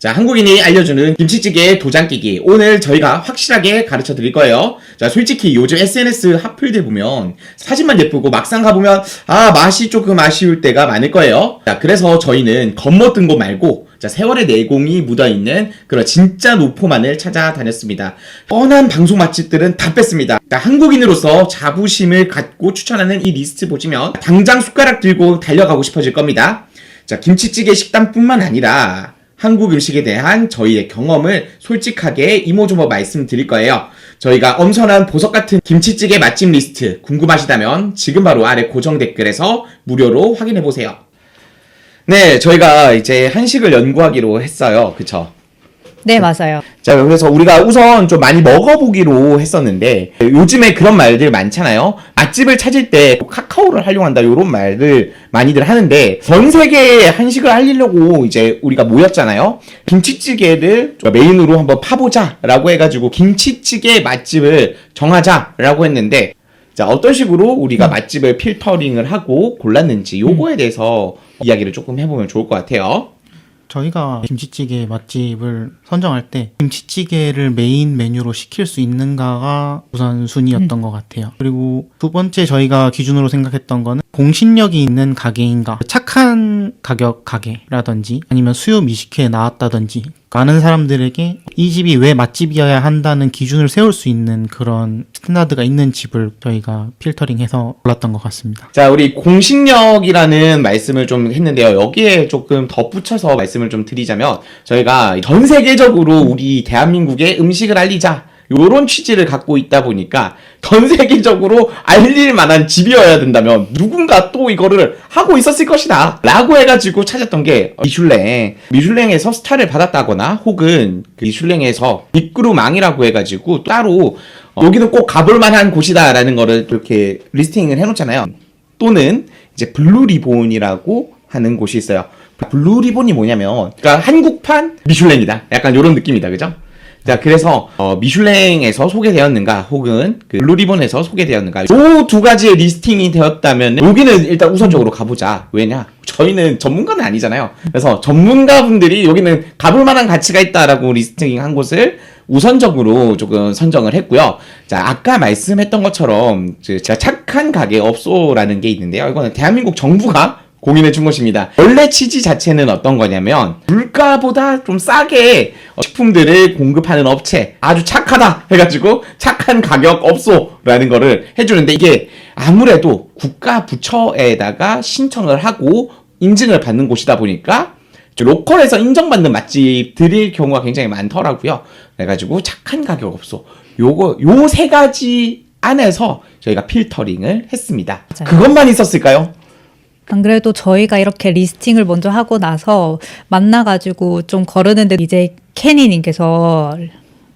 자, 한국인이 알려주는 김치찌개 도장깨기. 오늘 저희가 확실하게 가르쳐 드릴 거예요. 자, 솔직히 요즘 SNS 핫플들 보면 사진만 예쁘고 막상 가보면 맛이 조금 아쉬울 때가 많을 거예요. 자, 그래서 저희는 겉멋든 거 말고 자, 세월의 내공이 묻어있는 그런 진짜 노포만을 찾아다녔습니다. 뻔한 방송 맛집들은 다 뺐습니다. 자, 한국인으로서 자부심을 갖고 추천하는 이 리스트 보시면 당장 숟가락 들고 달려가고 싶어질 겁니다. 자, 김치찌개 식단뿐만 아니라 한국 음식에 대한 저희의 경험을 솔직하게 이모저모 말씀드릴 거예요. 저희가 엄선한 보석 같은 김치찌개 맛집 리스트 궁금하시다면 지금 바로 아래 고정 댓글에서 무료로 확인해보세요. 네, 저희가 이제 한식을 연구하기로 했어요. 그쵸? 네, 맞아요. 자, 그래서 우리가 우선 좀 많이 먹어보기로 했었는데 요즘에 그런 말들 많잖아요. 맛집을 찾을 때 카카오를 활용한다 이런 말들 많이들 하는데 전 세계에 한식을 알리려고 이제 우리가 모였잖아요. 김치찌개를 메인으로 한번 파보자 라고 해가지고 김치찌개 맛집을 정하자 라고 했는데 자, 어떤 식으로 우리가 맛집을 필터링을 하고 골랐는지 요거에 대해서 이야기를 조금 해보면 좋을 것 같아요. 저희가 김치찌개 맛집을 선정할 때 김치찌개를 메인 메뉴로 시킬 수 있는가가 우선순위였던 것 같아요. 그리고 두 번째 저희가 기준으로 생각했던 거는 공신력이 있는 가게인가, 착한 가격 가게라든지 아니면 수요 미식회에 나왔다든지 많은 사람들에게 이 집이 왜 맛집이어야 한다는 기준을 세울 수 있는 그런 스탠다드가 있는 집을 저희가 필터링해서 골랐던 것 같습니다. 자, 우리 공신력이라는 말씀을 좀 했는데요. 여기에 조금 덧붙여서 말씀을 좀 드리자면 저희가 전 세계적으로 우리 대한민국의 음식을 알리자 요런 취지를 갖고 있다 보니까 전 세계적으로 알릴 만한 집이어야 된다면 누군가 또 이거를 하고 있었을 것이다 라고 해가지고 찾았던 게 미슐랭에서 스타를 받았다거나 혹은 그 미슐랭에서 빅그루망이라고 해가지고 따로 여기는 꼭 가볼 만한 곳이다 라는 거를 이렇게 리스팅을 해놓잖아요. 또는 이제 블루리본이라고 하는 곳이 있어요. 블루리본이 뭐냐면 그러니까 한국판 미슐랭이다 약간 요런 느낌이다, 그죠? 자, 그래서 미슐랭에서 소개되었는가 혹은 그 블루리본에서 소개되었는가 요 두 가지의 리스팅이 되었다면 여기는 일단 우선적으로 가보자. 왜냐? 저희는 전문가는 아니잖아요. 그래서 전문가분들이 여기는 가볼 만한 가치가 있다라고 리스팅한 곳을 우선적으로 조금 선정을 했고요. 자, 아까 말씀했던 것처럼 제가 착한 가게 업소라는 게 있는데요. 이거는 대한민국 정부가 공인해 준 것입니다. 원래 취지 자체는 어떤 거냐면 물가보다 좀 싸게 식품들을 공급하는 업체, 아주 착하다 해가지고 착한 가격 업소라는 거를 해주는데 이게 아무래도 국가 부처에다가 신청을 하고 인증을 받는 곳이다 보니까 로컬에서 인정받는 맛집들일 경우가 굉장히 많더라고요. 그래가지고 착한 가격 업소 요 세 가지 안에서 저희가 필터링을 했습니다. 맞아요. 그것만 있었을까요? 안 그래도 저희가 이렇게 리스팅을 먼저 하고 나서 만나가지고 좀 거르는데 이제 케니님께서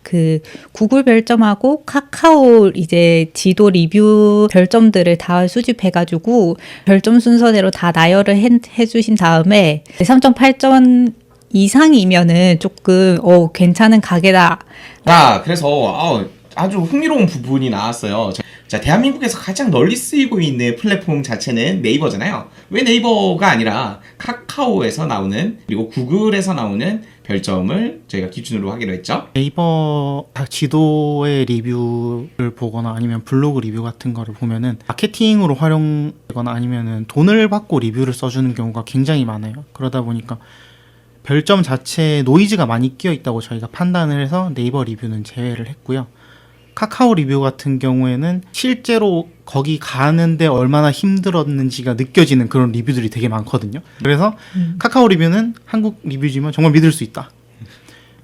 그 구글 별점하고 카카오 이제 지도 리뷰 별점들을 다 수집해가지고 별점 순서대로 다 나열을 해주신 다음에 3.8점 이상이면은 조금 괜찮은 가게다. 그래서 아주 흥미로운 부분이 나왔어요. 자, 대한민국에서 가장 널리 쓰이고 있는 플랫폼 자체는 네이버잖아요. 왜 네이버가 아니라 카카오에서 나오는 그리고 구글에서 나오는 별점을 저희가 기준으로 하기로 했죠. 네이버 지도의 리뷰를 보거나 아니면 블로그 리뷰 같은 거를 보면은 마케팅으로 활용되거나 아니면은 돈을 받고 리뷰를 써주는 경우가 굉장히 많아요. 그러다 보니까 별점 자체에 노이즈가 많이 끼어 있다고 저희가 판단을 해서 네이버 리뷰는 제외를 했고요. 카카오 리뷰 같은 경우에는 실제로 거기 가는데 얼마나 힘들었는지가 느껴지는 그런 리뷰들이 되게 많거든요. 그래서 카카오 리뷰는 한국 리뷰지만 정말 믿을 수 있다.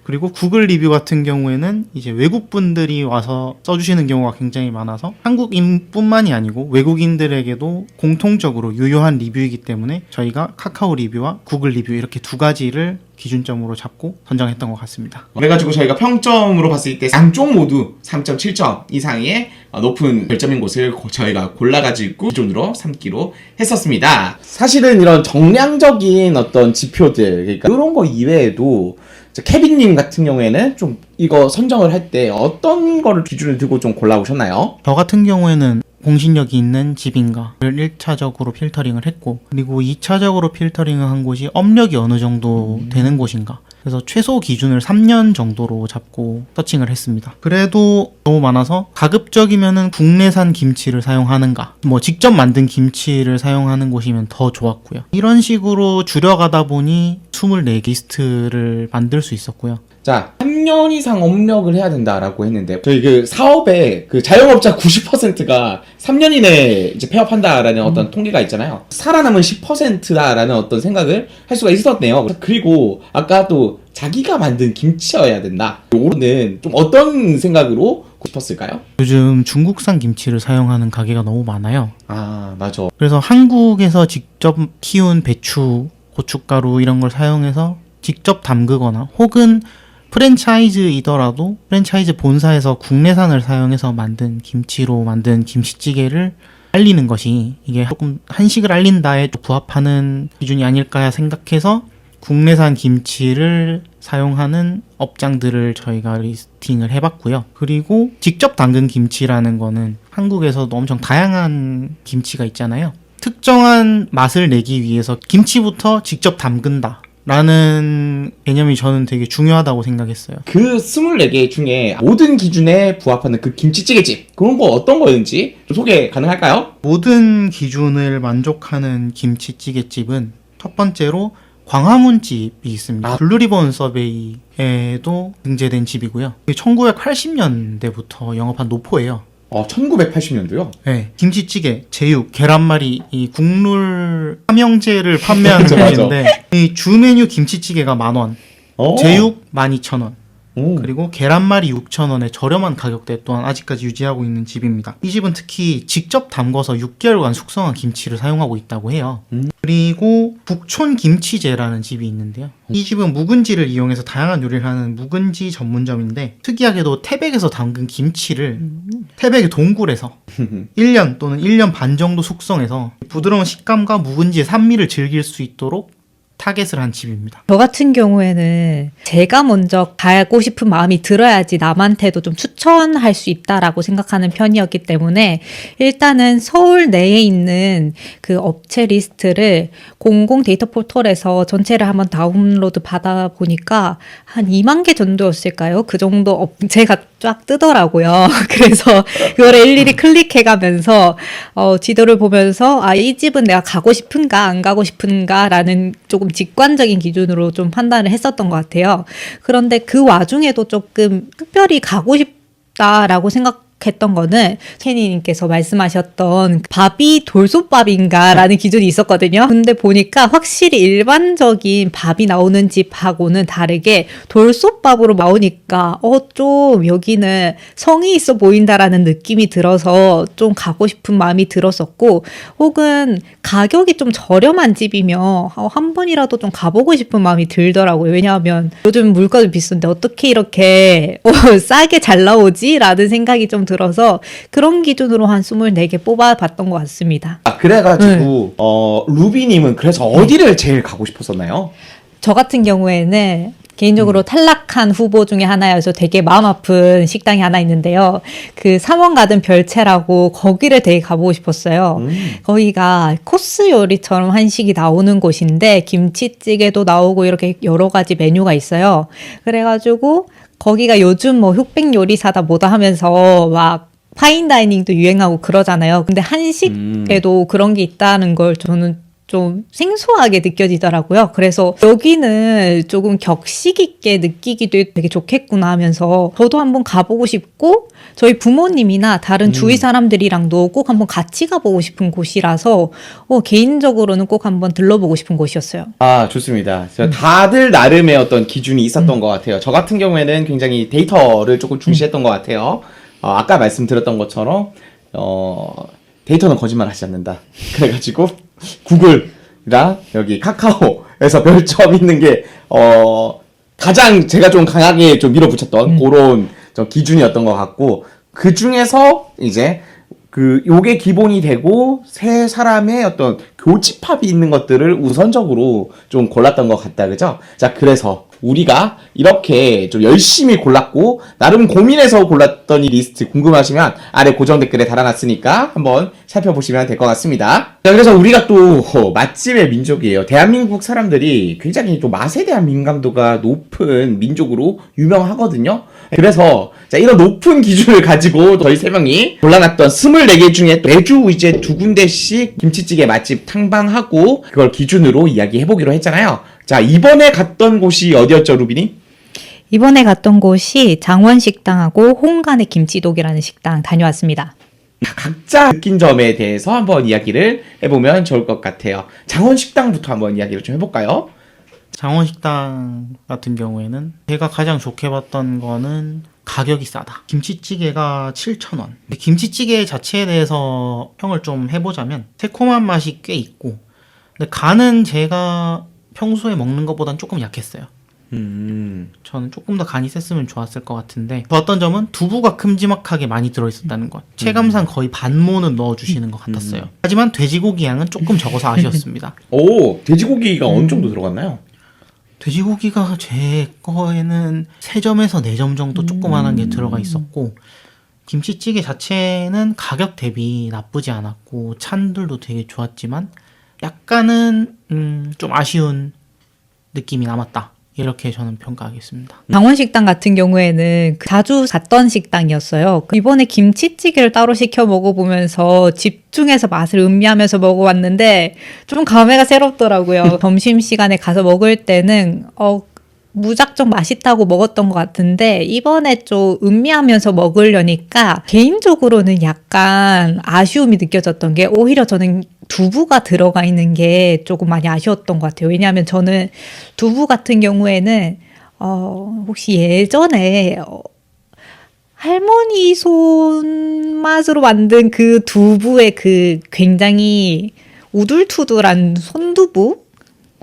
그리고 구글 리뷰 같은 경우에는 이제 외국 분들이 와서 써주시는 경우가 굉장히 많아서 한국인뿐만이 아니고 외국인들에게도 공통적으로 유효한 리뷰이기 때문에 저희가 카카오 리뷰와 구글 리뷰 이렇게 두 가지를 기준점으로 잡고 선정했던 것 같습니다. 그래가지고 저희가 평점으로 봤을 때 양쪽 모두 3.7점 이상의 높은 별점인 곳을 저희가 골라가지고 기준으로 삼기로 했었습니다. 사실은 이런 정량적인 어떤 지표들, 그러니까 이런 거 이외에도 케빈님 같은 경우에는 좀 이거 선정을 할 때 어떤 거를 기준을 두고 좀 골라오셨나요? 저 같은 경우에는 공신력이 있는 집인가를 1차적으로 필터링을 했고, 그리고 2차적으로 필터링을 한 곳이 업력이 어느 정도 되는 곳인가. 그래서 최소 기준을 3년 정도로 잡고 서칭을 했습니다. 그래도 너무 많아서 가급적이면은 국내산 김치를 사용하는가, 뭐 직접 만든 김치를 사용하는 곳이면 더 좋았고요. 이런 식으로 줄여가다 보니 24 리스트를 만들 수 있었고요. 자, 3년 이상 업력을 해야 된다라고 했는데, 저희 그 사업의 그 자영업자 90%가 3년 이내에 이제 폐업한다라는 어떤 통계가 있잖아요. 살아남은 10%다라는 어떤 생각을 할 수가 있었네요. 그리고 아까 또 자기가 만든 김치여야 된다. 요거는 좀 어떤 생각으로 싶었을까요? 요즘 중국산 김치를 사용하는 가게가 너무 많아요. 아, 맞아. 그래서 한국에서 직접 키운 배추, 고춧가루 이런 걸 사용해서 직접 담그거나, 혹은 프랜차이즈이더라도 프랜차이즈 본사에서 국내산을 사용해서 만든 김치로 만든 김치찌개를 알리는 것이, 이게 조금 한식을 알린다에 부합하는 기준이 아닐까 생각해서 국내산 김치를 사용하는 업장들을 저희가 리스팅을 해봤고요. 그리고 직접 담근 김치라는 거는 한국에서도 엄청 다양한 김치가 있잖아요. 특정한 맛을 내기 위해서 김치부터 직접 담근다 라는 개념이 저는 되게 중요하다고 생각했어요. 그 24개 중에 모든 기준에 부합하는 그 김치찌개집, 그런 거 어떤 거였는지 좀 소개 가능할까요? 모든 기준을 만족하는 김치찌개집은 첫 번째로 광화문 집이 있습니다. 블루리본 서베이에도 등재된 집이고요. 1980년대부터 영업한 노포예요. 1980년도요? 네, 김치찌개, 제육, 계란말이, 이 국룰 삼형제를 판매하는 맞아, 맞아. 곳인데, 이 주 메뉴 김치찌개가 10,000원, 제육 12,000원, 그리고 계란말이 6,000원의 저렴한 가격대 또한 아직까지 유지하고 있는 집입니다. 이 집은 특히 직접 담궈서 6개월간 숙성한 김치를 사용하고 있다고 해요. 그리고 북촌 김치제라는 집이 있는데요. 이 집은 묵은지를 이용해서 다양한 요리를 하는 묵은지 전문점인데, 특이하게도 태백에서 담근 김치를 태백의 동굴에서 1년 또는 1년 반 정도 숙성해서 부드러운 식감과 묵은지의 산미를 즐길 수 있도록 타겟을 한 집입니다. 저 같은 경우에는 제가 먼저 가고 싶은 마음이 들어야지 남한테도 좀 추천할 수 있다라고 생각하는 편이었기 때문에, 일단은 서울 내에 있는 그 업체 리스트를 공공 데이터 포털에서 전체를 한번 다운로드 받아 보니까 한 2만 개 정도였을까요? 그 정도 업체가 쫙 뜨더라고요. 그래서 그거를 일일이 클릭해 가면서 지도를 보면서, 아, 이 집은 내가 가고 싶은가 안 가고 싶은가라는 조금 직관적인 기준으로 좀 판단을 했었던 것 같아요. 그런데 그 와중에도 조금 특별히 가고 싶다라고 생각했던 거는 케니님께서 말씀하셨던 밥이 돌솥밥인가라는 기준이 있었거든요. 근데 보니까 확실히 일반적인 밥이 나오는 집하고는 다르게 돌솥밥으로 나오니까 좀 여기는 성의 있어 보인다라는 느낌이 들어서 좀 가고 싶은 마음이 들었었고, 혹은 가격이 좀 저렴한 집이면 한 번이라도 좀 가보고 싶은 마음이 들더라고요. 왜냐하면 요즘 물가도 비싼데 어떻게 이렇게 싸게 잘 나오지? 라는 생각이 좀 들어서 그런 기준으로 한 24개 뽑아봤던 것 같습니다. 그래가지고 루비님은 그래서 어디를 제일 가고 싶었었나요? 저 같은 경우에는 개인적으로 탈락한 후보 중에 하나여서 되게 마음 아픈 식당이 하나 있는데요. 그 삼원가든 별채라고, 거기를 되게 가보고 싶었어요. 거기가 코스 요리처럼 한식이 나오는 곳인데 김치찌개도 나오고 이렇게 여러 가지 메뉴가 있어요. 그래가지고 거기가 요즘 뭐 흑백 요리사다 뭐다 하면서 막 파인다이닝도 유행하고 그러잖아요. 근데 한식에도 그런 게 있다는 걸 저는 좀 생소하게 느껴지더라고요. 그래서 여기는 조금 격식 있게 느끼기도 되게 좋겠구나 하면서 저도 한번 가보고 싶고, 저희 부모님이나 다른 주위 사람들이랑도 꼭 한번 같이 가보고 싶은 곳이라서 개인적으로는 꼭 한번 들러보고 싶은 곳이었어요. 아, 좋습니다. 다들 나름의 어떤 기준이 있었던 것 같아요. 저 같은 경우에는 굉장히 데이터를 조금 중시했던 것 같아요. 아까 말씀드렸던 것처럼 데이터는 거짓말 하지 않는다. 그래가지고 구글이랑 여기 카카오에서 별점 있는 게 가장 제가 좀 강하게 좀 밀어붙였던 그런 좀 기준이었던 것 같고, 그 중에서 이제 요게 기본이 되고 세 사람의 어떤 교집합이 있는 것들을 우선적으로 좀 골랐던 것 같다, 그죠? 자, 그래서 우리가 이렇게 좀 열심히 골랐고 나름 고민해서 골랐던 이 리스트 궁금하시면 아래 고정 댓글에 달아놨으니까 한번 살펴보시면 될 것 같습니다. 자, 그래서 우리가 또 맛집의 민족이에요. 대한민국 사람들이 굉장히 또 맛에 대한 민감도가 높은 민족으로 유명하거든요. 그래서 자, 이런 높은 기준을 가지고 저희 세 명이 골라놨던 24개 중에 매주 이제 2군데씩 김치찌개 맛집 탐방하고 그걸 기준으로 이야기해보기로 했잖아요. 자, 이번에 갔던 곳이 어디였죠, 루비니? 이번에 갔던 곳이 장원식당하고 홍간의 김치독이라는 식당 다녀왔습니다. 각자 느낀 점에 대해서 한번 이야기를 해보면 좋을 것 같아요. 장원식당부터 한번 이야기를 좀 해볼까요? 장원식당 같은 경우에는 제가 가장 좋게 봤던 거는 가격이 싸다. 김치찌개가 7,000원. 김치찌개 자체에 대해서 평을 좀 해보자면 새콤한 맛이 꽤 있고 근데 간은 제가 평소에 먹는 것보단 조금 약했어요. 저는 조금 더 간이 셌으면 좋았을 것 같은데 좋았던 점은 두부가 큼지막하게 많이 들어있었다는 것. 체감상 거의 반모는 넣어주시는 것 같았어요. 하지만 돼지고기 양은 조금 적어서 아쉬웠습니다. 오, 돼지고기가 어느 정도 들어갔나요? 돼지고기가 제 거에는 3점에서 4점 정도 조그만한 게 들어가 있었고 김치찌개 자체는 가격 대비 나쁘지 않았고 찬들도 되게 좋았지만 약간은 좀 아쉬운 느낌이 남았다. 이렇게 저는 평가하겠습니다. 장원식당 같은 경우에는 자주 갔던 식당이었어요. 이번에 김치찌개를 따로 시켜 먹어보면서 집중해서 맛을 음미하면서 먹어봤는데 좀 감회가 새롭더라고요. 점심시간에 가서 먹을 때는 무작정 맛있다고 먹었던 것 같은데 이번에 좀 음미하면서 먹으려니까 개인적으로는 약간 아쉬움이 느껴졌던 게 오히려 저는 두부가 들어가 있는 게 조금 많이 아쉬웠던 것 같아요. 왜냐하면 저는 두부 같은 경우에는 혹시 예전에 할머니 손맛으로 만든 그 두부의 그 굉장히 우둘투둘한 손두부?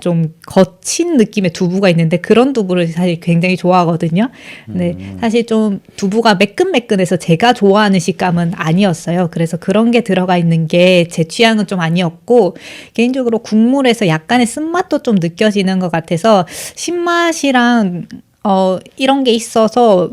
좀 거친 느낌의 두부가 있는데 그런 두부를 사실 굉장히 좋아하거든요. 근데 사실 좀 두부가 매끈매끈해서 제가 좋아하는 식감은 아니었어요. 그래서 그런 게 들어가 있는 게 제 취향은 좀 아니었고 개인적으로 국물에서 약간의 쓴맛도 좀 느껴지는 것 같아서 신맛이랑 이런 게 있어서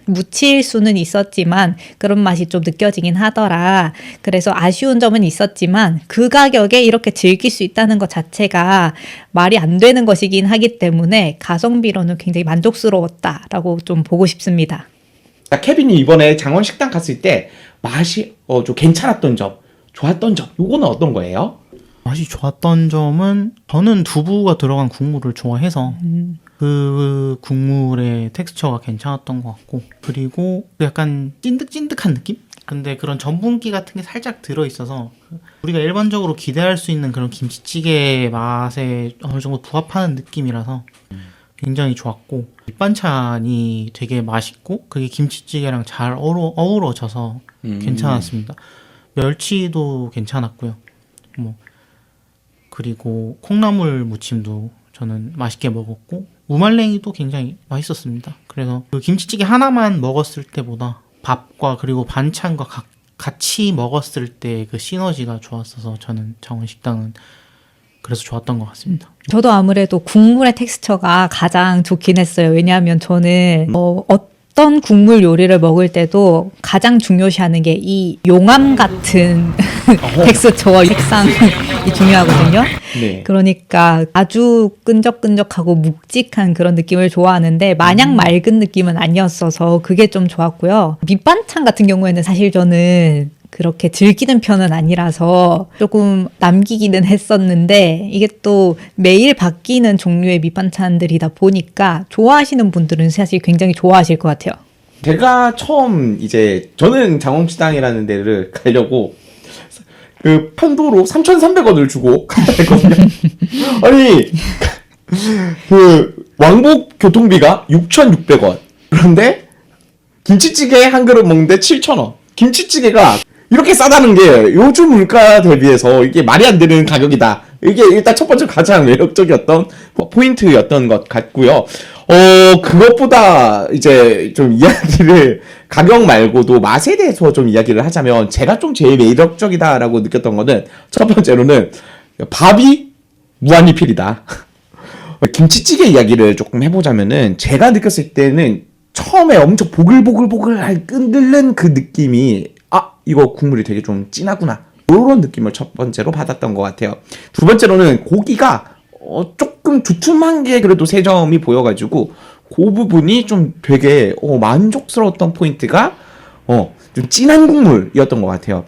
묻힐 수는 있었지만 그런 맛이 좀 느껴지긴 하더라. 그래서 아쉬운 점은 있었지만 그 가격에 이렇게 즐길 수 있다는 것 자체가 말이 안 되는 것이긴 하기 때문에 가성비로는 굉장히 만족스러웠다라고 좀 보고 싶습니다. 자, 케빈이 이번에 장원식당 갔을 때 맛이 좀 괜찮았던 점, 좋았던 점, 요거는 어떤 거예요? 맛이 좋았던 점은 저는 두부가 들어간 국물을 좋아해서 그 국물의 텍스처가 괜찮았던 것 같고 그리고 약간 찐득찐득한 느낌? 근데 그런 전분기 같은 게 살짝 들어있어서 우리가 일반적으로 기대할 수 있는 그런 김치찌개 맛에 어느 정도 부합하는 느낌이라서 굉장히 좋았고 밑반찬이 되게 맛있고 그게 김치찌개랑 잘 어우러져서 괜찮았습니다. 멸치도 괜찮았고요. 그리고 콩나물 무침도 저는 맛있게 먹었고 무말랭이도 굉장히 맛있었습니다. 그래서 그 김치찌개 하나만 먹었을 때보다 밥과 그리고 반찬과 같이 먹었을 때 그 시너지가 좋았어서 저는 장원식당은 그래서 좋았던 것 같습니다. 저도 아무래도 국물의 텍스처가 가장 좋긴 했어요. 왜냐하면 저는 어떤 국물 요리를 먹을 때도 가장 중요시하는 게 이 용암 같은 텍스처와 색상이 중요하거든요. 네. 그러니까 아주 끈적끈적하고 묵직한 그런 느낌을 좋아하는데 마냥 맑은 느낌은 아니었어서 그게 좀 좋았고요. 밑반찬 같은 경우에는 사실 저는 그렇게 즐기는 편은 아니라서 조금 남기기는 했었는데 이게 또 매일 바뀌는 종류의 밑반찬들이다 보니까 좋아하시는 분들은 사실 굉장히 좋아하실 것 같아요. 제가 처음 저는 장원식당이라는 데를 가려고 그 편도로 3,300원을 주고 가야 했거든요. 아니 그 왕복 교통비가 6,600원. 그런데 김치찌개 한 그릇 먹는데 7,000원. 김치찌개가 이렇게 싸다는 게 요즘 물가 대비해서 이게 말이 안 되는 가격이다. 이게 일단 첫 번째 가장 매력적이었던 포인트였던 것 같고요. 그것보다 좀 이야기를 가격 말고도 맛에 대해서 좀 이야기를 하자면 제가 좀 제일 매력적이다라고 느꼈던 거는 첫 번째로는 밥이 무한리필이다. 김치찌개 이야기를 조금 해보자면은 제가 느꼈을 때는 처음에 엄청 보글보글보글 끓는 그 느낌이 이거 국물이 되게 좀 진하구나 이런 느낌을 첫 번째로 받았던 것 같아요. 두 번째로는 고기가 조금 두툼한 게 그래도 세 점이 보여가지고 그 부분이 좀 되게 만족스러웠던 포인트가 좀 진한 국물이었던 것 같아요.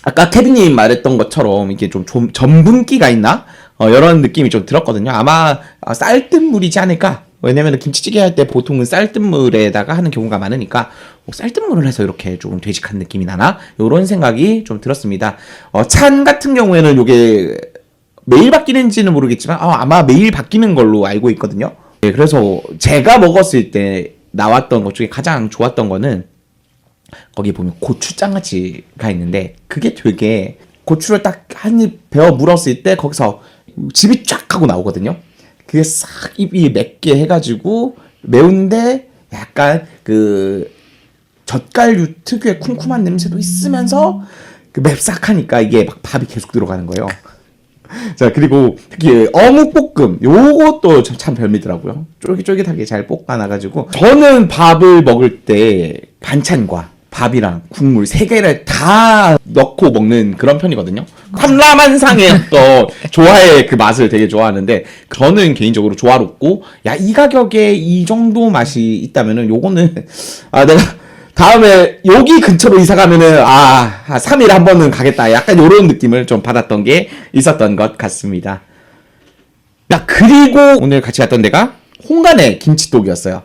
아까 케빈님 말했던 것처럼 이게 좀 전분기가 있나? 이런 느낌이 좀 들었거든요. 아마 쌀뜨물이지 않을까? 왜냐면 김치찌개 할 때 보통은 쌀뜨물에다가 하는 경우가 많으니까 쌀뜨물을 해서 이렇게 조금 되직한 느낌이 나나? 이런 생각이 좀 들었습니다. 찬 같은 경우에는 이게 매일 바뀌는지는 모르겠지만 아마 매일 바뀌는 걸로 알고 있거든요. 네, 그래서 제가 먹었을 때 나왔던 것 중에 가장 좋았던 거는 거기 보면 고추장아찌가 있는데 그게 되게 고추를 딱 한 입 베어 물었을 때 거기서 즙이 쫙 하고 나오거든요. 그게 싹 입이 맵게 해가지고 매운데 약간 그 젓갈류 특유의 쿰쿰한 냄새도 있으면서 그 맵싹하니까 이게 막 밥이 계속 들어가는 거예요. 자, 그리고 특히 어묵볶음 요것도 참 별미더라고요. 쫄깃쫄깃하게 잘 볶아놔가지고 저는 밥을 먹을 때 반찬과 밥이랑 국물 세 개를 다 넣고 먹는 그런 편이거든요. 컵라만상의 어떤 조화의 그 맛을 되게 좋아하는데 저는 개인적으로 조화롭고 이 가격에 이 정도 맛이 있다면은 요거는 내가 다음에 여기 근처로 이사 가면은 3일에 한 번은 가겠다. 약간 요런 느낌을 좀 받았던 게 있었던 것 같습니다. 그리고 오늘 같이 갔던 데가 홍간의 김치독이었어요.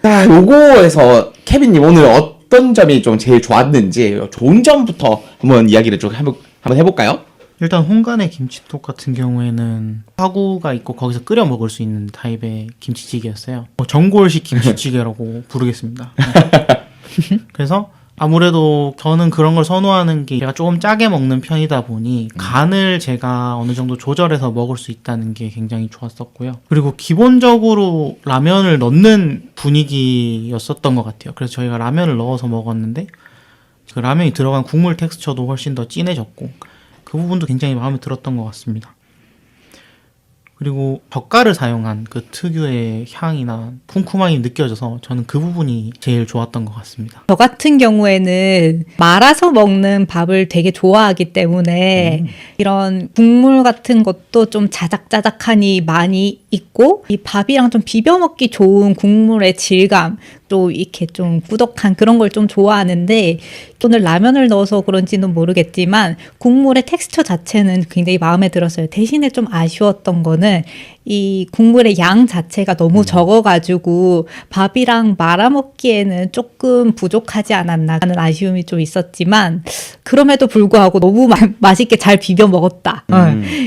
요거에서 케빈님 오늘 어떤 점이 좀 제일 좋았는지 좋은 점부터 한번 이야기를 좀 한번 해볼까요? 일단 홍간의 김치톡 같은 경우에는 화구가 있고 거기서 끓여 먹을 수 있는 타입의 김치찌개였어요. 전골식 김치찌개라고 부르겠습니다. 그래서 아무래도 저는 그런 걸 선호하는 게 제가 조금 짜게 먹는 편이다 보니 간을 제가 어느 정도 조절해서 먹을 수 있다는 게 굉장히 좋았었고요. 그리고 기본적으로 라면을 넣는 분위기였었던 것 같아요. 그래서 저희가 라면을 넣어서 먹었는데 그 라면이 들어간 국물 텍스처도 훨씬 더 진해졌고 그 부분도 굉장히 마음에 들었던 것 같습니다. 그리고 젓갈을 사용한 그 특유의 향이나 쿰쿰함이 느껴져서 저는 그 부분이 제일 좋았던 것 같습니다. 저 같은 경우에는 말아서 먹는 밥을 되게 좋아하기 때문에 이런 국물 같은 것도 좀 자작자작하니 많이 있고 이 밥이랑 좀 비벼 먹기 좋은 국물의 질감 또 이렇게 좀 꾸덕한 그런 걸 좀 좋아하는데 오늘 라면을 넣어서 그런지는 모르겠지만 국물의 텍스처 자체는 굉장히 마음에 들었어요. 대신에 좀 아쉬웠던 거는 이 국물의 양 자체가 너무 적어가지고 밥이랑 말아먹기에는 조금 부족하지 않았나 하는 아쉬움이 좀 있었지만 그럼에도 불구하고 너무 맛있게 잘 비벼 먹었다.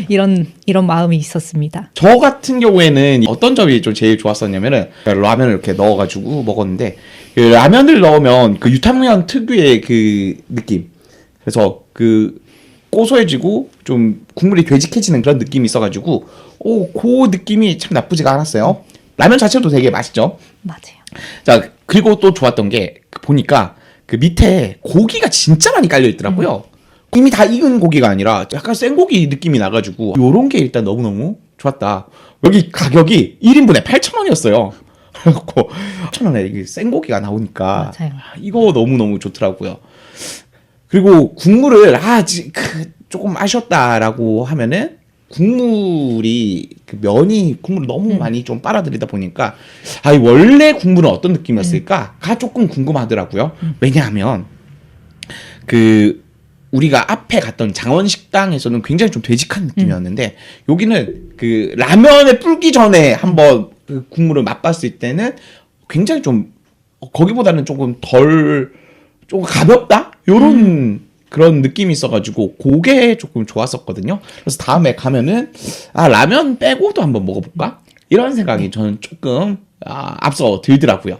이런 마음이 있었습니다. 저 같은 경우에는 어떤 점이 좀 제일 좋았었냐면은 라면을 이렇게 넣어가지고 먹었는데 그 라면을 넣으면 그 유탕면 특유의 그 느낌 그래서 그 고소해지고 좀 국물이 되직해지는 그런 느낌이 있어가지고 그 느낌이 참 나쁘지가 않았어요. 라면 자체도 되게 맛있죠. 맞아요. 자, 그리고 또 좋았던 게 보니까 그 밑에 고기가 진짜 많이 깔려 있더라고요. 이미 다 익은 고기가 아니라 약간 생고기 느낌이 나가지고 요런 게 일단 너무너무 좋았다. 여기 가격이 1인분에 8,000원이었어요. 그래갖고 8,000원에 이게 생고기가 나오니까 맞아요. 이거 너무너무 좋더라고요. 그리고 국물을 조금 아쉬웠다라고 하면은 국물이 그 면이 국물을 너무 많이 좀 빨아들이다 보니까 원래 국물은 어떤 느낌이었을까가 조금 궁금하더라고요. 왜냐하면 그 우리가 앞에 갔던 장원식당에서는 굉장히 좀 되직한 느낌이었는데 여기는 그 라면에 불기 전에 한번 그 국물을 맛봤을 때는 굉장히 좀 거기보다는 조금 좀 가볍다? 요런 그런 느낌이 있어가지고 그게 조금 좋았었거든요. 그래서 다음에 가면은 라면 빼고도 한번 먹어볼까? 이런 생각이 저는 조금 앞서 들더라고요.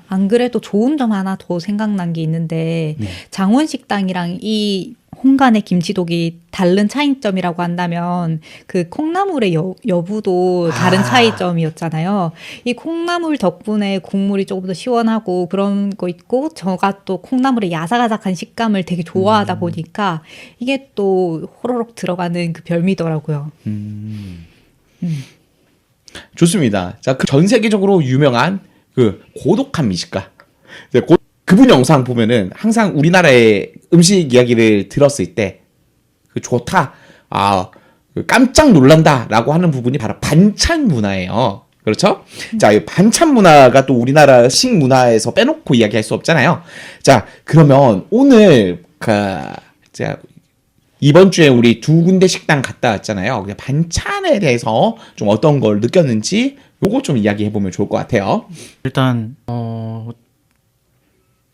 안 그래도 좋은 점 하나 더 생각난 게 있는데 장원식당이랑 이 홍간의 김치독이 다른 차이점이라고 한다면 그 콩나물의 여부도 다른 차이점이었잖아요. 이 콩나물 덕분에 국물이 조금 더 시원하고 그런 거 있고 저가 또 콩나물의 야삭아삭한 식감을 되게 좋아하다 보니까 이게 또 호로록 들어가는 그 별미더라고요. 좋습니다. 자, 그 전 세계적으로 유명한 그 고독한 미식가. 이제 그분 영상 보면은 항상 우리나라의 음식 이야기를 들었을 때 그 좋다, 그 깜짝 놀란다라고 하는 부분이 바로 반찬 문화예요. 그렇죠? 자, 이 반찬 문화가 또 우리나라 식문화에서 빼놓고 이야기할 수 없잖아요. 자, 그러면 오늘 제가 이번 주에 우리 두 군데 식당 갔다 왔잖아요. 근데 반찬에 대해서 좀 어떤 걸 느꼈는지 요거 좀 이야기해 보면 좋을 것 같아요. 일단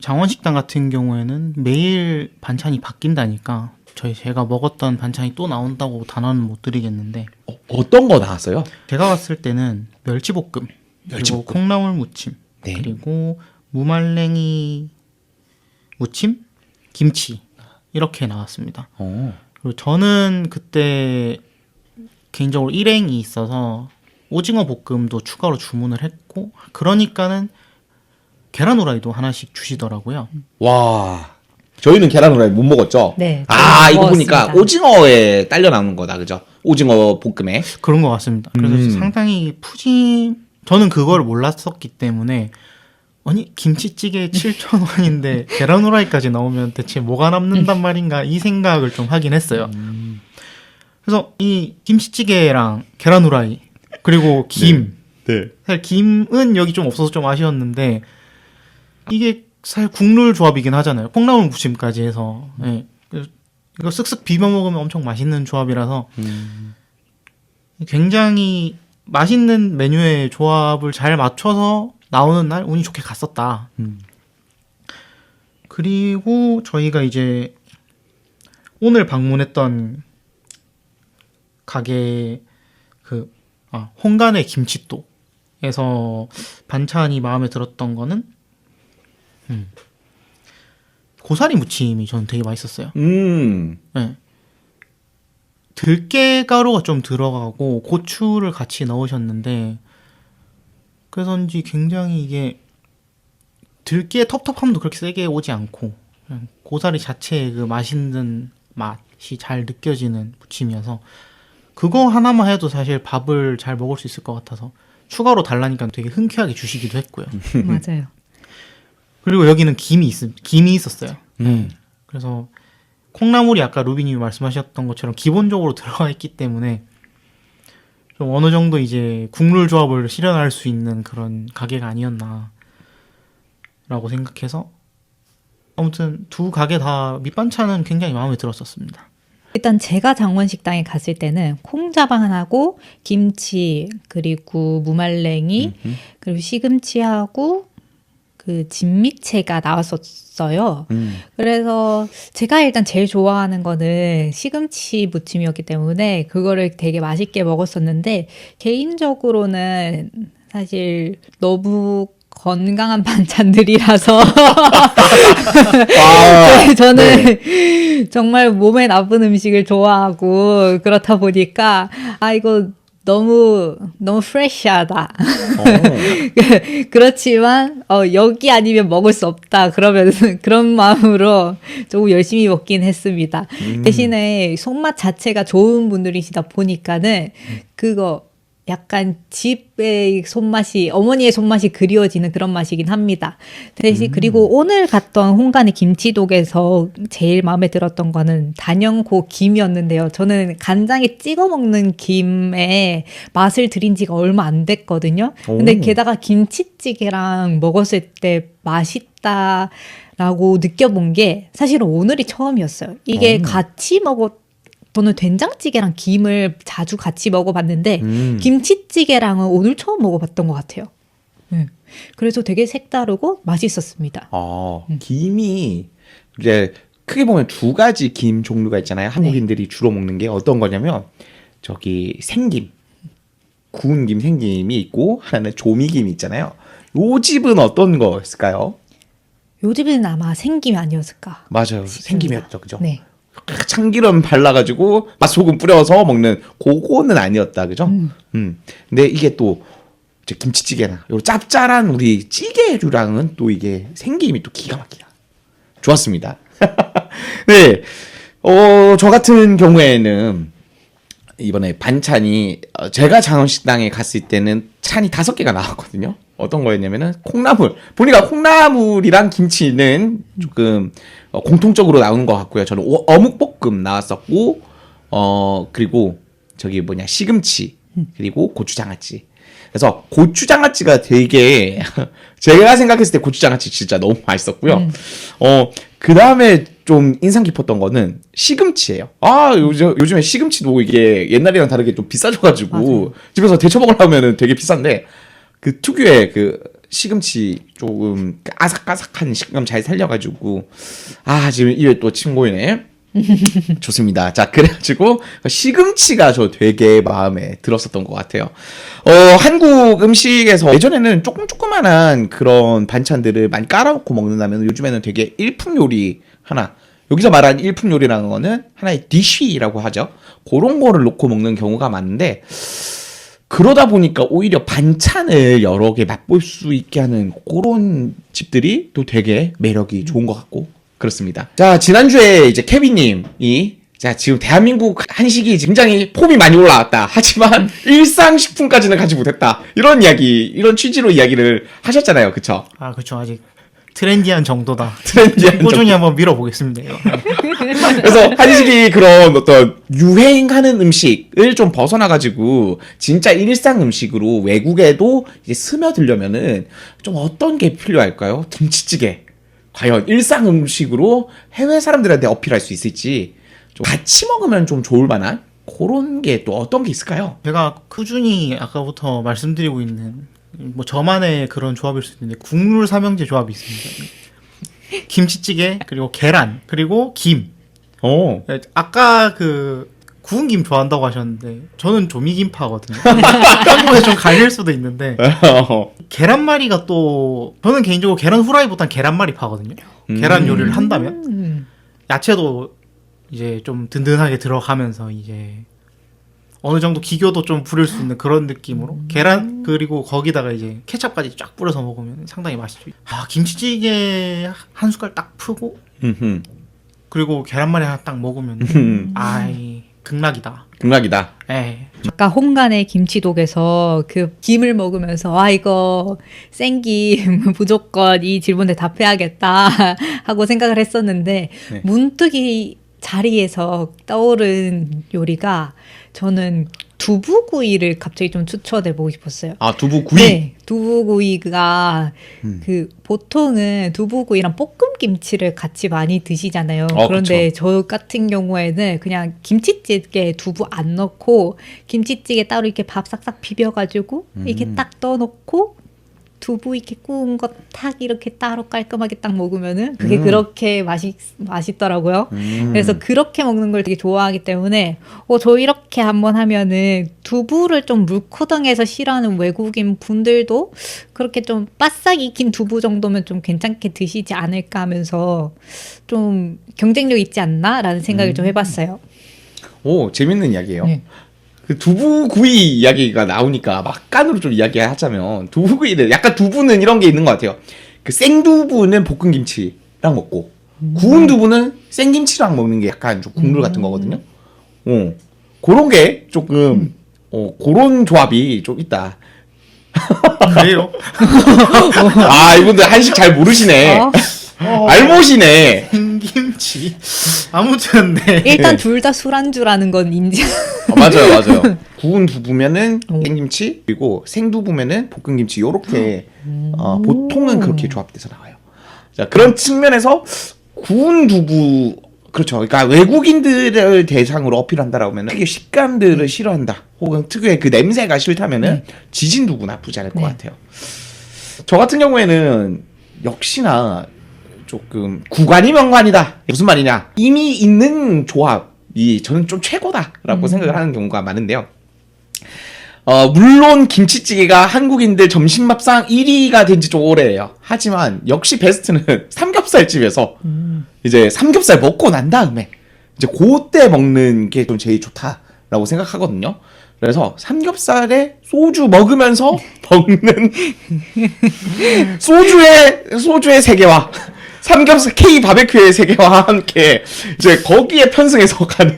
장원식당 같은 경우에는 매일 반찬이 바뀐다니까 제가 먹었던 반찬이 또 나온다고 단언은 못 드리겠는데 어떤 거 나왔어요? 제가 갔을 때는 멸치볶음, 그리고 콩나물 무침, 네. 그리고 무말랭이 무침, 김치 이렇게 나왔습니다. 그리고 저는 그때 개인적으로 일행이 있어서 오징어 볶음도 추가로 주문을 했고 그러니까는 계란 후라이도 하나씩 주시더라고요. 와, 저희는 계란 후라이 못 먹었죠? 네. 이거 먹었습니다. 보니까 오징어에 딸려 나오는 거다, 그죠? 오징어 볶음에. 그런 것 같습니다. 그래서 상당히 저는 그걸 몰랐었기 때문에 아니 김치찌개 7,000원인데 계란 후라이까지 나오면 대체 뭐가 남는단 말인가 이 생각을 좀 하긴 했어요. 그래서 이 김치찌개랑 계란 후라이 그리고 김 네. 사실 김은 여기 좀 없어서 좀 아쉬웠는데 이게 사실 국룰 조합이긴 하잖아요. 콩나물 무침까지 해서 네. 이거 쓱쓱 비벼 먹으면 엄청 맛있는 조합이라서 굉장히 맛있는 메뉴의 조합을 잘 맞춰서 나오는 날 운이 좋게 갔었다. 그리고 저희가 이제 오늘 방문했던 가게 홍간의 김치도에서 반찬이 마음에 들었던 거는 고사리 무침이 저는 되게 맛있었어요. 네. 들깨가루가 좀 들어가고 고추를 같이 넣으셨는데 그래서인지 굉장히 이게 들깨의 텁텁함도 그렇게 세게 오지 않고 그냥 고사리 자체의 그 맛있는 맛이 잘 느껴지는 무침이어서 그거 하나만 해도 사실 밥을 잘 먹을 수 있을 것 같아서 추가로 달라니까 되게 흔쾌하게 주시기도 했고요. 맞아요. 그리고 여기는 김이 있었어요. 그래서 콩나물이 아까 루비님이 말씀하셨던 것처럼 기본적으로 들어가 있기 때문에 좀 어느 정도 이제 국룰 조합을 실현할 수 있는 그런 가게가 아니었나 라고 생각해서 아무튼 두 가게 다 밑반찬은 굉장히 마음에 들었었습니다. 일단 제가 장원식당에 갔을 때는 콩자반하고 김치 그리고 무말랭이 그리고 시금치하고 그 진미채가 나왔었어요. 그래서 제가 일단 제일 좋아하는 거는 시금치 무침이었기 때문에 그거를 되게 맛있게 먹었었는데 개인적으로는 사실 너무 건강한 반찬들이라서 네, 저는 정말 몸에 나쁜 음식을 좋아하고 그렇다 보니까 이거 너무 프레시하다. 그렇지만 여기 아니면 먹을 수 없다. 그러면 그런 마음으로 조금 열심히 먹긴 했습니다. 대신에 손맛 자체가 좋은 분들이시다 보니까는 그거 약간 집의 손맛이 어머니의 손맛이 그리워지는 그런 맛이긴 합니다. 대신 그리고 오늘 갔던 홍간의 김치독에서 제일 마음에 들었던 거는 단연코 김이었는데요. 저는 간장에 찍어 먹는 김에 맛을 들인 지가 얼마 안 됐거든요. 근데 게다가 김치찌개랑 먹었을 때 맛있다라고 느껴본 게 사실은 오늘이 처음이었어요. 이게 같이 저는 된장찌개랑 김을 자주 같이 먹어봤는데 김치찌개랑은 오늘 처음 먹어봤던 것 같아요. 그래서 되게 색다르고 맛있었습니다. 김이 이제 크게 보면 두 가지 김 종류가 있잖아요. 한국인들이 주로 먹는 게 어떤 거냐면 저기 생김, 구운 김 생김이 있고 하나는 조미김이 있잖아요. 요 집은 어떤 거였을까요? 요 집은 아마 생김이 아니었을까? 맞아요. 생김이었죠. 그죠? 네. 참기름 발라가지고 맛소금 뿌려서 먹는 그거는 아니었다, 그죠? 근데 이게 또 이제 김치찌개나 요 짭짤한 우리 찌개류랑은 또 이게 생김이 또 기가 막히다. 좋았습니다. 네, 저 같은 경우에는 이번에 반찬이 제가 장원식당에 갔을 때는 찬이 5개가 나왔거든요. 어떤 거였냐면은 콩나물. 보니까 콩나물이랑 김치는 조금 공통적으로 나오는 것 같고요. 저는 어묵볶음 나왔었고 그리고 저기 뭐냐 시금치 그리고 고추장아찌. 그래서 고추장아찌가 되게 제가 생각했을 때 고추장아찌 진짜 너무 맛있었고요. 그 다음에 좀 인상 깊었던 거는 시금치예요. 요즘에 시금치도 이게 옛날이랑 다르게 좀 비싸져가지고 맞아요. 집에서 데쳐 먹으려면은 되게 비싼데 그 특유의 그 시금치 조금 아삭아삭한 식감 잘 살려가지고 지금 입에 또 침 고이네. 좋습니다. 자, 그래가지고 시금치가 저 되게 마음에 들었었던 것 같아요. 한국 음식에서 예전에는 조그만한 그런 반찬들을 많이 깔아놓고 먹는다면 요즘에는 되게 일품 요리 하나. 여기서 말하는 일품 요리라는 거는 하나의 디쉬라고 하죠. 그런 거를 놓고 먹는 경우가 많은데 그러다 보니까 오히려 반찬을 여러 개 맛볼 수 있게 하는 그런 집들이 또 되게 매력이 좋은 것 같고 그렇습니다. 자, 지난주에 이제 케빈님이 자, 지금 대한민국 한식이 굉장히 폼이 많이 올라왔다. 하지만 일상식품까지는 가지 못했다. 이런 이야기, 이런 취지로 이야기를 하셨잖아요. 그쵸? 그렇죠. 아직 트렌디한 정도다. 트렌디한 꾸준히 한번 밀어보겠습니다. 이거. 그래서 한식이 그런 어떤 유행하는 음식을 좀 벗어나가지고 진짜 일상 음식으로 외국에도 이제 스며들려면은 좀 어떤 게 필요할까요? 김치찌개. 과연 일상 음식으로 해외 사람들한테 어필할 수 있을지 좀 같이 먹으면 좀 좋을 만한 그런 게 또 어떤 게 있을까요? 제가 꾸준히 아까부터 말씀드리고 있는 뭐 저만의 그런 조합일 수 있는데 국룰 삼형제 조합이 있습니다. 김치찌개 그리고 계란 그리고 김. 아까 그 구운 김 좋아한다고 하셨는데 저는 조미김파거든요. 한국에 좀 갈릴 수도 있는데 계란말이가 또 저는 개인적으로 계란 후라이보단 계란말이 파거든요. 계란 요리를 한다면 야채도 이제 좀 든든하게 들어가면서 이제 어느 정도 기교도 좀 부릴 수 있는 그런 느낌으로 계란 그리고 거기다가 이제 케첩까지 쫙 뿌려서 먹으면 상당히 맛있죠. 김치찌개 한 숟갈 딱 푸고 그리고 계란말이 하나 딱 먹으면 극락이다. 극락이다. 예. 아까 홍간의 김치독에서 그 김을 먹으면서 이거 생김 무조건 이 질문에 답해야겠다 하고 생각을 했었는데 네. 문득 이 자리에서 떠오른 요리가 저는 두부구이를 갑자기 좀 추천해보고 싶었어요. 두부구이? 네, 두부구이가 그 보통은 두부구이랑 볶음김치를 같이 많이 드시잖아요. 그런데 그쵸. 저 같은 경우에는 그냥 김치찌개에 두부 안 넣고 김치찌개 따로 이렇게 밥 싹싹 비벼가지고 이렇게 딱 떠놓고 두부 이렇게 구운 거 탁 이렇게 따로 깔끔하게 딱 먹으면은 그게 그렇게 맛있더라고요. 그래서 그렇게 먹는 걸 되게 좋아하기 때문에 저 이렇게 한번 하면은 두부를 좀 물코덩해서 싫어하는 외국인 분들도 그렇게 좀 바싹 익힌 두부 정도면 좀 괜찮게 드시지 않을까 하면서 좀 경쟁력 있지 않나라는 생각을 좀 해봤어요. 재밌는 이야기예요. 네. 그 두부구이 이야기가 나오니까 막간으로 좀 이야기하자면 두부구이는 약간 두부는 이런 게 있는 것 같아요. 그 생두부는 볶음김치랑 먹고 구운 두부는 생김치랑 먹는 게 약간 좀 국룰 같은 거거든요. 그런 게 조금 그런 조합이 좀 있다. 그래요? 이분들 한식 잘 모르시네. 알못이네. 김치. 아무튼 네. 일단 둘 다 술안주라는 건 인지. 맞아요. 구운 두부면은 생김치 그리고 생두부면은 볶음김치 요렇게 보통은 그렇게 조합돼서 나와요. 자, 그런 측면에서 구운 두부 그렇죠. 그러니까 외국인들을 대상으로 어필한다라고 하면 특유의 식감들을 싫어한다. 혹은 특유의 그 냄새가 싫다면은 지진 두부 나쁘지 않을 것 같아요. 저 같은 경우에는 역시나 조금 구관이 명관이다. 무슨 말이냐? 이미 있는 조합이 저는 좀 최고다라고 생각을 하는 경우가 많은데요. 물론 김치찌개가 한국인들 점심밥상 1위가 된 지 좀 오래예요. 하지만 역시 베스트는 삼겹살집에서 이제 삼겹살 먹고 난 다음에 이제 그때 먹는 게 좀 제일 좋다라고 생각하거든요. 그래서 삼겹살에 소주 먹으면서 먹는 소주의 세계와 삼겹살 K 바베큐의 세계와 함께 이제 거기에 편승해서 가는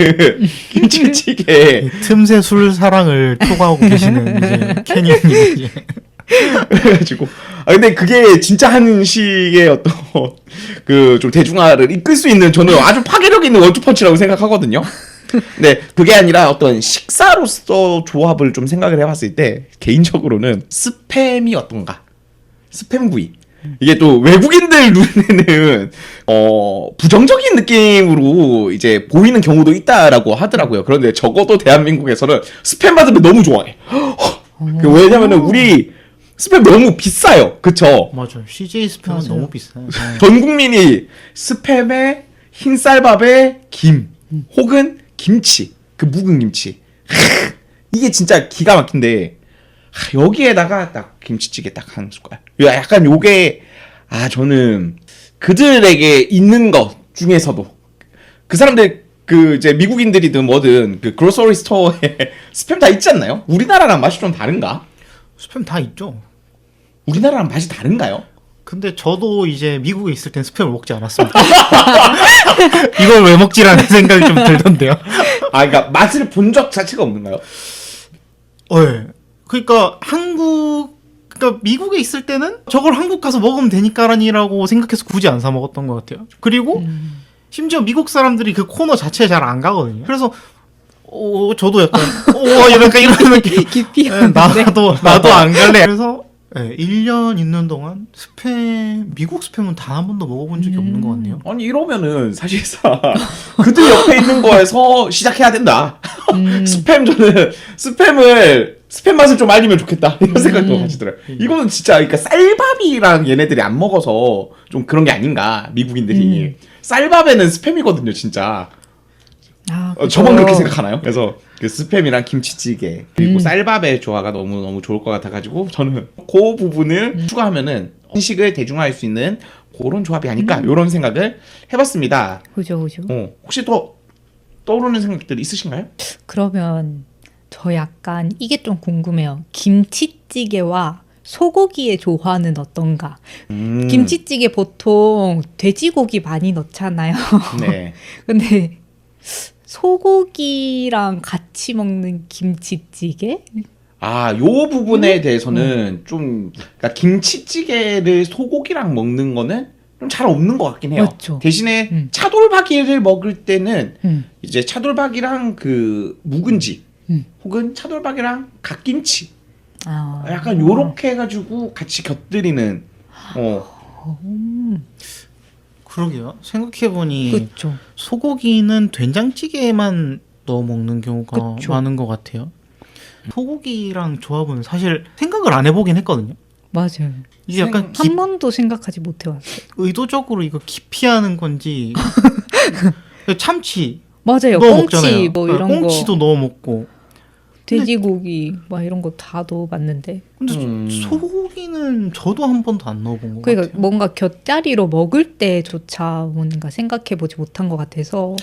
김치찌개. 이 틈새 술 사랑을 표방하고 계시는 이제 캐니언님. 그래가지고 근데 그게 진짜 한식의 어떤 그 좀 대중화를 이끌 수 있는 저는 아주 파괴력 있는 원투펀치라고 생각하거든요. 네, 그게 아니라 어떤 식사로서 조합을 좀 생각을 해봤을 때 개인적으로는 스팸이 어떤가? 스팸구이. 이게 또 외국인들 눈에는 부정적인 느낌으로 이제 보이는 경우도 있다라고 하더라고요. 그런데 적어도 대한민국에서는 스팸 받으면 너무 좋아해. 왜냐면은 우리 스팸 너무 비싸요. 그쵸? 맞아요. CJ 스팸은 너무 비싸요. 네. 전 국민이 스팸에 흰쌀밥에 김 혹은 김치, 그 묵은 김치. 이게 진짜 기가 막힌데 여기에다가 딱 김치찌개 딱 한 숟갈. 약간 요게 저는 그들에게 있는 것 중에서도 그 사람들 그 이제 미국인들이든 뭐든 그 그로서리 스토어에 스팸 다 있지 않나요? 우리나라랑 맛이 좀 다른가? 스팸 다 있죠. 우리나라랑 맛이 다른가요? 근데 저도 이제 미국에 있을 땐 스팸을 먹지 않았습니다. 이걸 왜 먹지라는 생각이 좀 들던데요. 그러니까 맛을 본 적 자체가 없는가요? 네. 그러니까 그러니까 미국에 있을 때는 저걸 한국 가서 먹으면 되니까라니라고 생각해서 굳이 안 사 먹었던 것 같아요. 그리고 심지어 미국 사람들이 그 코너 자체에 잘 안 가거든요. 그래서 저도 약간 약간 이런 느낌. 깊이 네, 나도 안 갈래. 그래서 1년 있는 동안 미국 스팸은 단 한 번도 먹어본 적이 없는 것 같네요. 아니 이러면은 사실상 그들 옆에 있는 거에서 시작해야 된다. 저는 스팸 맛을 좀 알리면 좋겠다 이런 생각도 가지더라고요. 이거는 진짜 그러니까 쌀밥이랑 얘네들이 안 먹어서 좀 그런 게 아닌가 미국인들이. 쌀밥에는 스팸이거든요 진짜. 저만 그렇게 생각하나요? 그래서 그 스팸이랑 김치찌개 그리고 쌀밥의 조화가 너무 좋을 것 같아가지고 저는 그 부분을 추가하면은 한식을 대중화할 수 있는 그런 조합이 아닐까 이런 생각을 해봤습니다. 그죠. 혹시 또 떠오르는 생각들 있으신가요? 그러면 저 약간 이게 좀 궁금해요. 김치찌개와 소고기의 조화는 어떤가? 김치찌개 보통 돼지고기 많이 넣잖아요. 네. 근데 소고기랑 같이 먹는 김치찌개? 요 부분에 대해서는 좀 그러니까 김치찌개를 소고기랑 먹는 거는 좀 잘 없는 것 같긴 해요. 맞죠. 대신에 차돌박이를 먹을 때는 음. 이제 차돌박이랑 그 묵은지 혹은 차돌박이랑 갓김치 약간 요렇게 해가지고 같이 곁들이는 그러게요. 생각해보니 그렇죠. 소고기는 된장찌개에만 넣어 먹는 경우가 그쵸. 많은 것 같아요. 소고기랑 조합은 사실 생각을 안 해보긴 했거든요. 맞아요. 이게 약간 한 번도 생각하지 못해왔어요. 의도적으로 이거 기피하는 건지 참치 맞아요. 넣어 꽁치 먹잖아요. 뭐 이런 거, 꽁치도 넣어 먹고. 돼지고기 막 이런 거 다 넣어봤는데. 근데 소고기는 저도 한 번도 안 넣어본 것 그러니까 같아요. 뭔가 곁다리로 먹을 때조차 뭔가 생각해보지 못한 것 같아서.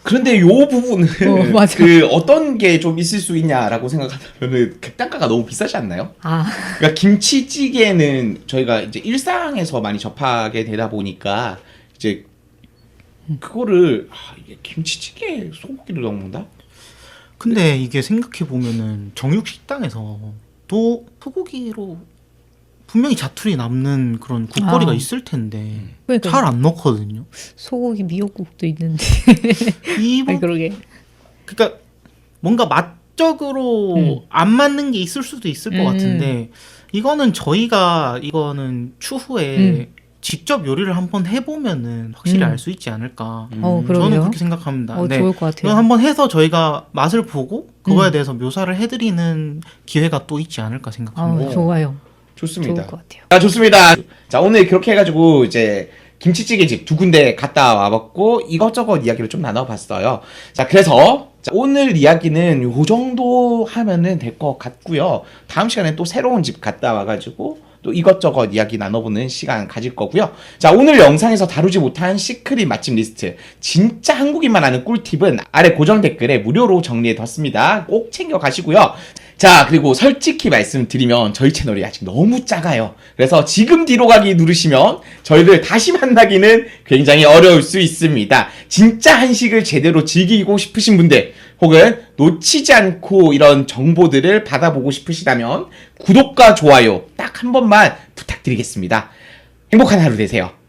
그런데 요 부분은 맞아. 그 어떤 게 좀 있을 수 있냐라고 생각하면은 객단가가 너무 비싸지 않나요? 그러니까 김치찌개는 저희가 이제 일상에서 많이 접하게 되다 보니까 이제 그거를 이게 김치찌개에 소고기를 넣어 먹는다? 근데 이게 생각해 보면은 정육 식당에서 또 소고기로 분명히 자투리 남는 그런 국거리가 있을 텐데 그러니까 잘 안 넣거든요. 소고기 미역국도 있는데. 이번 그러게. 그러니까 뭔가 맛적으로 안 맞는 게 있을 수도 있을 것 같은데 이거는 추후에 직접 요리를 한번 해보면은 확실히 알 수 있지 않을까. 그러게요. 저는 그렇게 생각합니다. 네. 좋을 것 같아요. 이건 한번 해서 저희가 맛을 보고 그거에 대해서 묘사를 해드리는 기회가 또 있지 않을까 생각합니다. 좋아요. 좋습니다. 좋을 것 같아요. 좋습니다. 자, 오늘 그렇게 해가지고 이제 김치찌개 집 2군데 갔다 와봤고 이것저것 이야기를 좀 나눠봤어요. 자, 그래서 오늘 이야기는 요 정도 하면은 될 것 같고요. 다음 시간에 또 새로운 집 갔다 와가지고 또 이것저것 이야기 나눠보는 시간 가질 거고요. 자, 오늘 영상에서 다루지 못한 시크릿 맛집 리스트, 진짜 한국인만 아는 꿀팁은 아래 고정 댓글에 무료로 정리해뒀습니다. 꼭 챙겨가시고요. 자, 그리고 솔직히 말씀드리면 저희 채널이 아직 너무 작아요. 그래서 지금 뒤로 가기 누르시면 저희를 다시 만나기는 굉장히 어려울 수 있습니다. 진짜 한식을 제대로 즐기고 싶으신 분들, 혹은 놓치지 않고 이런 정보들을 받아보고 싶으시다면 구독과 좋아요 딱 한 번만 부탁드리겠습니다. 행복한 하루 되세요.